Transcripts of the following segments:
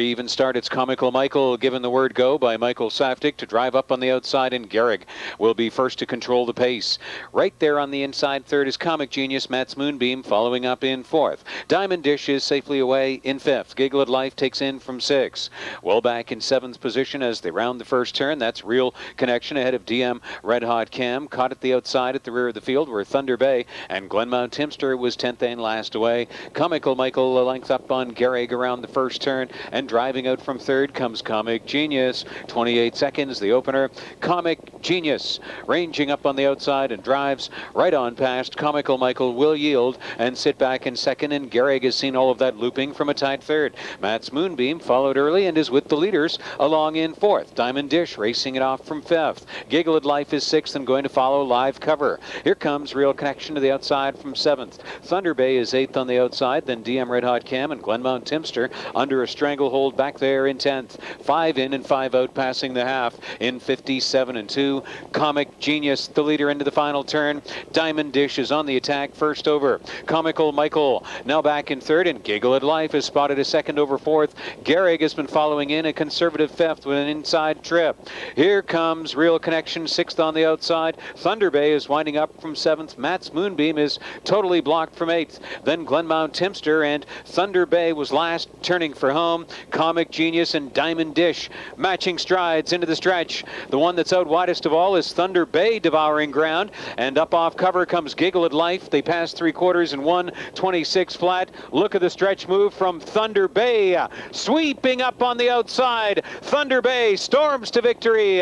Even start, it's Comical Michael, given the word go by Michael Safdie to drive up on the outside, and Gehrig will be first to control the pace. Right there on the inside third is Comic Genius, Matt's Moonbeam following up in fourth. Diamond Dish is safely away in fifth. Giggle at Life takes in from sixth. Well back in seventh position as they round the first turn. That's Real Connection ahead of DM Red Hot Cam. Caught at the outside at the rear of the field were Thunder Bay and Glenmount Timster was 10th and last away. Comical Michael a length up on Gehrig around the first turn, and driving out from third comes Comic Genius. 28 seconds, the opener. Comic Genius ranging up on the outside and drives right on past. Comical Michael will yield and sit back in second, and Gehrig has seen all of that looping from a tight third. Matt's Moonbeam followed early and is with the leaders along in fourth. Diamond Dish racing it off from fifth. Giggle at Life is sixth and going to follow Live Cover. Here comes Real Connection to the outside from seventh. Thunder Bay is eighth on the outside, then DM Red Hot Cam and Glenmount Timster under a stranglehold back there in 10th. 5 in and 5 out, passing the half in 57 and 2. Comic Genius the leader into the final turn. Diamond Dish is on the attack first over. Comical Michael now back in third, and Giggle at Life has spotted a second over fourth. Gehrig has been following in a conservative fifth with an inside trip. Here comes Real Connection sixth on the outside. Thunder Bay is winding up from seventh. Matt's Moonbeam is totally blocked from eighth. Then Glenmount Timster, and Thunder Bay was last, turning for home. Comic Genius and Diamond Dish matching strides into the stretch. The one that's out widest of all is Thunder Bay devouring ground, and up off cover comes Giggle at Life. They pass 3/4 in 1:26 flat. Look at the stretch move from Thunder Bay, sweeping up on the outside. Thunder Bay storms to victory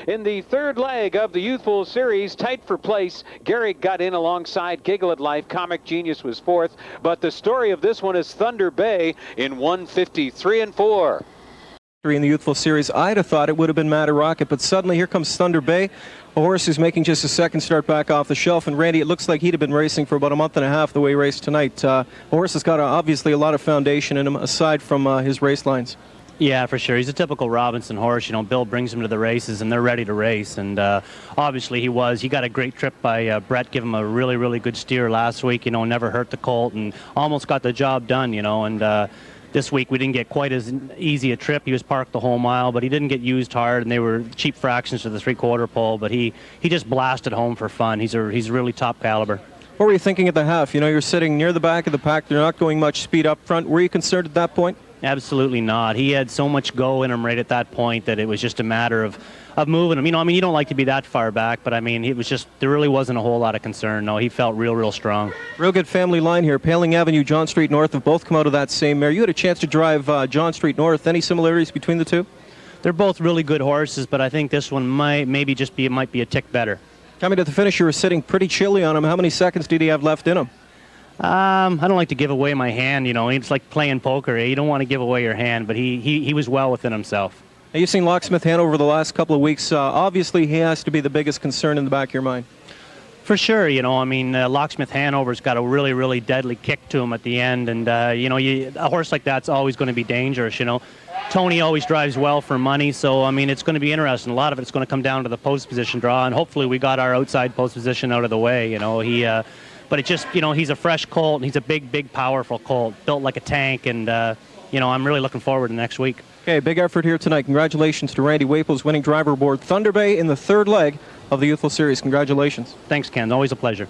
in the third leg of the Youthful Series. Tight for place. Gehrig got in alongside Giggle at Life. Comic Genius was fourth, but the story of this one is Thunder Bay in 1:53 and 4. In the Youthful Series, I'd have thought it would have been Matter Rocket, but suddenly here comes Thunder Bay, a horse who's making just a second start back off the shelf. And Randy, it looks like he'd have been racing for about a month and a half the way he raced tonight. A horse has got obviously a lot of foundation in him aside from his race lines. Yeah, for sure. He's a typical Robinson horse. You know, Bill brings him to the races, and they're ready to race. And obviously he was. He got a great trip by Brett, give him a really, really good steer last week. You know, never hurt the colt and almost got the job done, you know. And this week we didn't get quite as easy a trip. He was parked the whole mile, but he didn't get used hard, and they were cheap fractions to the 3/4 pole. But he just blasted home for fun. He's really top caliber. What were you thinking at the half? You know, you're sitting near the back of the pack. They're not going much speed up front. Were you concerned at that point? Absolutely not. He had so much go in him right at that point that it was just a matter of moving him. You know, I mean, you don't like to be that far back, but I mean, it was just, there really wasn't a whole lot of concern. No, he felt real strong. Real good family line here. Paling Avenue, John Street North have both come out of that same mare. You had a chance to drive John Street North. Any similarities between the two? They're both really good horses, but I think this one might be a tick better. Coming to the finish, you were sitting pretty chilly on him. How many seconds did he have left in him? I don't like to give away my hand, you know. It's like playing poker. You don't want to give away your hand, but he was well within himself. Now, you've seen Locksmith Hanover the last couple of weeks. Obviously, he has to be the biggest concern in the back of your mind. For sure, you know. I mean, Locksmith Hanover's got a really deadly kick to him at the end, and you know, a horse like that's always going to be dangerous, you know. Tony always drives well for money, so I mean, it's going to be interesting. A lot of it's going to come down to the post position draw, and hopefully we got our outside post position out of the way, you know. But it's just, you know, he's a fresh colt, and he's a big, powerful colt, built like a tank, and, you know, I'm really looking forward to next week. Okay, big effort here tonight. Congratulations to Randy Waples, winning driver aboard Thunder Bay in the third leg of the Youthful Series. Congratulations. Thanks, Ken. Always a pleasure.